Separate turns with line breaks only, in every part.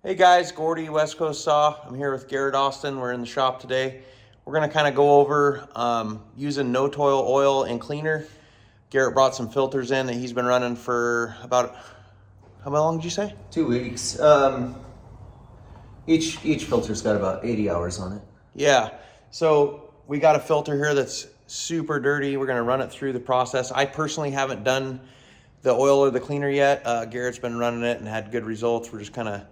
Hey guys, Gordy, West Coast Saw. I'm here with Garrett Austin. We're in the shop today. We're gonna kind of go over using Notoil oil and cleaner. Garrett brought some filters in that he's been running for about, how long did you say?
2 weeks. Each filter's got about 80 hours on it.
Yeah, so we got a filter here that's super dirty. We're gonna run it through the process. I personally haven't done the oil or the cleaner yet. Garrett's been running it and had good results. We're just kind of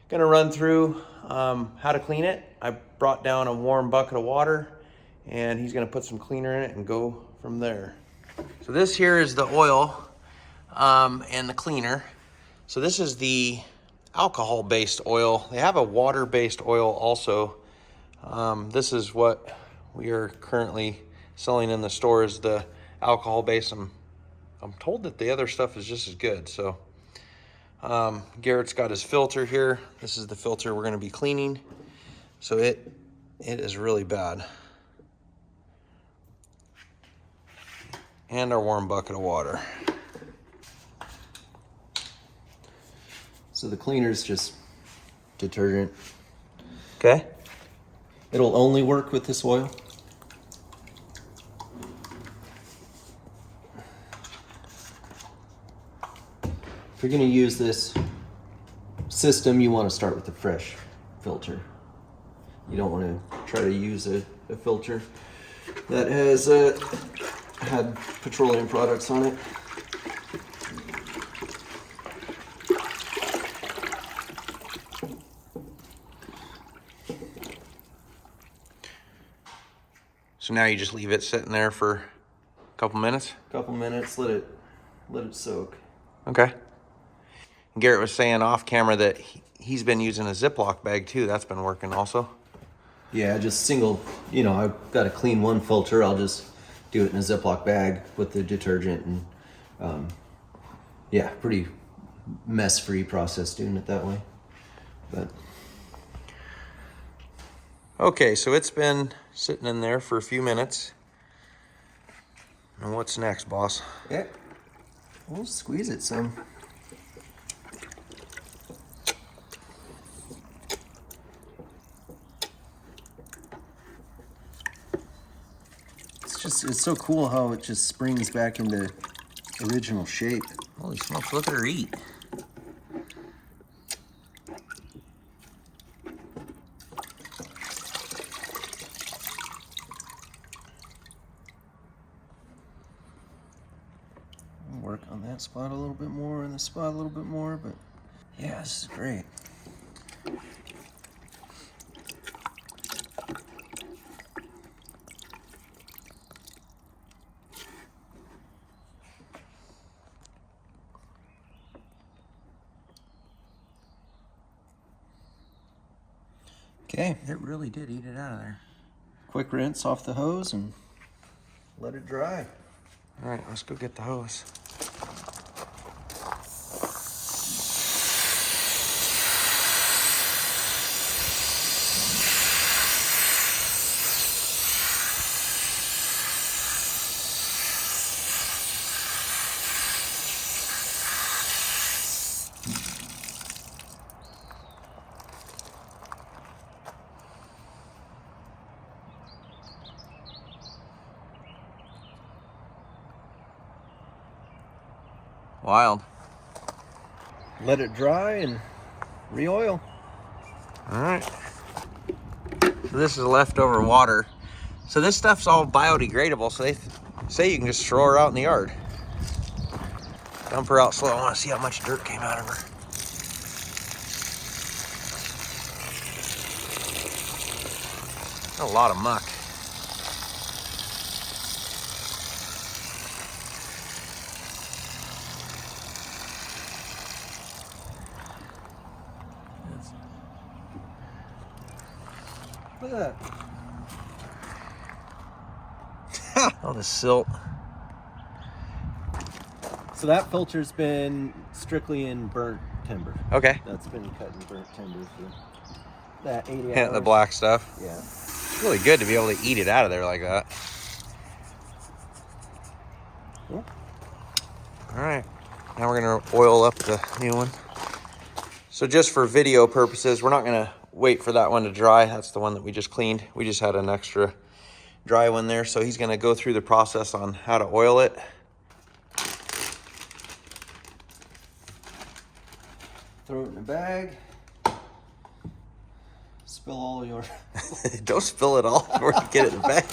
gonna run through how to clean it. I brought down a warm bucket of water and he's gonna put some cleaner in it and go from there. So this here is the oil and the cleaner. So this is the alcohol-based oil. They have a water-based oil also. This is what we are currently selling in the store, is the alcohol-based. I'm told that the other stuff is just as good. So Garrett's got his filter here. This is the filter we're going to be cleaning. So it is really bad. And our warm bucket of water.
So the cleaner's just detergent.
Okay.
It'll only work with this oil. If you're going to use this system, you want to start with the fresh filter. You don't want to try to use a filter that has had petroleum products on it.
So now you just leave it sitting there for a couple minutes?
Couple minutes, let it soak.
Okay. Garrett was saying off camera that he's been using a Ziploc bag too. That's been working also.
Yeah, just single, I've got to clean one filter. I'll just do it in a Ziploc bag with the detergent and, yeah, pretty mess-free process doing it that way. But
okay, so it's been sitting in there for a few minutes. And what's next, boss?
yeah, we'll squeeze it some. It's so cool how it just springs back into original shape.
Holy smokes, look at her eat.
I'll work on that spot a little bit more and this spot a little bit more, but yeah, this is great. Okay,
It really did eat it out of there.
quick rinse off the hose and let it dry.
All right, let's go get the hose. Wild.
Let it dry and re-oil.
All right. So this is leftover water. So this stuff's all biodegradable, so they say you can just throw her out in the yard. Dump her out slow. I want to see how much dirt came out of her. A lot of muck.
Look at that.
All the silt.
So that filter's been strictly in burnt timber.
Okay.
That's been cut in burnt timber for that 80
Yeah,
hours.
the black stuff.
Yeah.
It's really good to be able to eat it out of there like that.
Cool.
All right. Now we're gonna oil up the new one. So just for video purposes, we're not gonna wait for that one to dry. That's the one that we just cleaned. We just had an extra dry one there. So he's gonna go through the process on how to oil it.
Throw it in a bag. Spill all your...
Don't spill it all before you get it in the bag.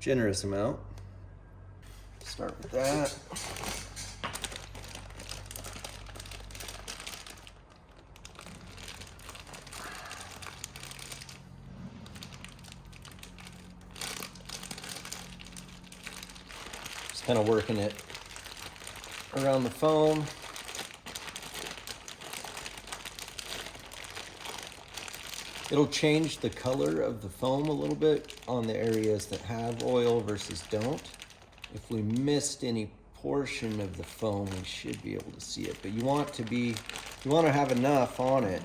Generous amount. Start with that. Just kind of working it around the foam. It'll change the color of the foam a little bit on the areas that have oil versus don't. If we missed any portion of the foam, we should be able to see it. But you want to have enough on it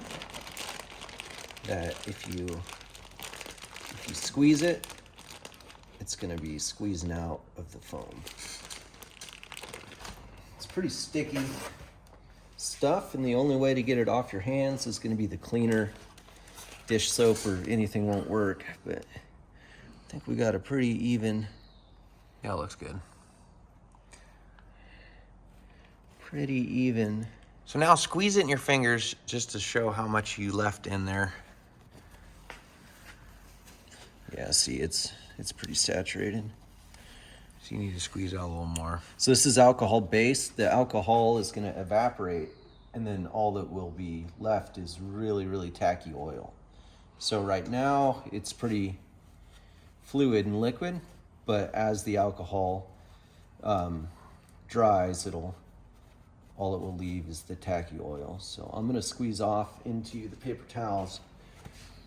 that if you squeeze it, it's going to be squeezing out of the foam. It's pretty sticky stuff, and the only way to get it off your hands is going to be the cleaner. Dish soap or anything won't work, but I think we got a pretty even.
Yeah, it looks good.
Pretty even.
So now squeeze it in your fingers just to show how much you left in there.
Yeah, see, it's pretty saturated.
So you need to squeeze out a little more.
So this is alcohol based. The alcohol is going to evaporate, and then all that will be left is really, really tacky oil. So right now it's pretty fluid and liquid, but as the alcohol dries, all it will leave is the tacky oil. So I'm going to squeeze off into the paper towels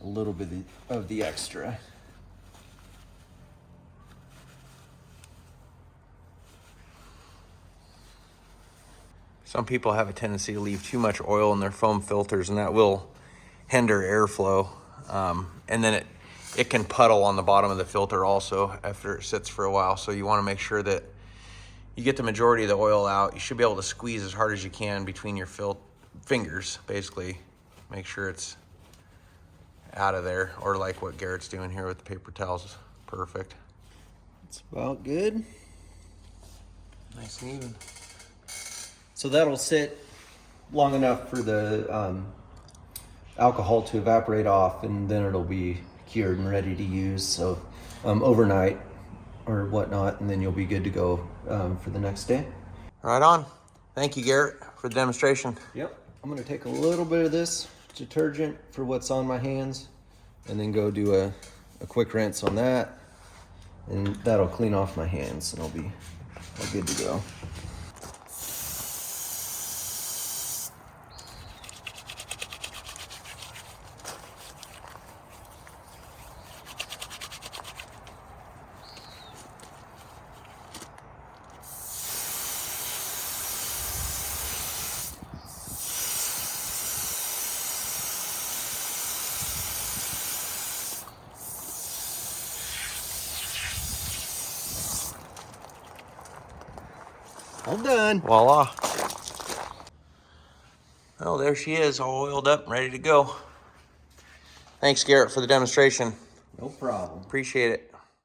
a little bit of the extra.
Some people have a tendency to leave too much oil in their foam filters, and that will hinder airflow. And then it can puddle on the bottom of the filter also after it sits for a while. So you want to make sure that you get the majority of the oil out. You should be able to squeeze as hard as you can between your fingers, basically. Make sure it's out of there, or like what Garrett's doing here with the paper towels. Perfect.
It's about good.
Nice and even.
So that'll sit long enough for the alcohol to evaporate off, and then it'll be cured and ready to use. So overnight or whatnot, and then you'll be good to go for the next day.
Right on. Thank you, Garrett, for the demonstration.
Yep. I'm gonna take a little bit of this detergent for what's on my hands, and then go do a quick rinse on that, and that'll clean off my hands, and I'll be all good to go. All done.
Voila. Well, there she is, all oiled up and ready to go. Thanks, Garrett, for the demonstration.
No problem.
Appreciate it.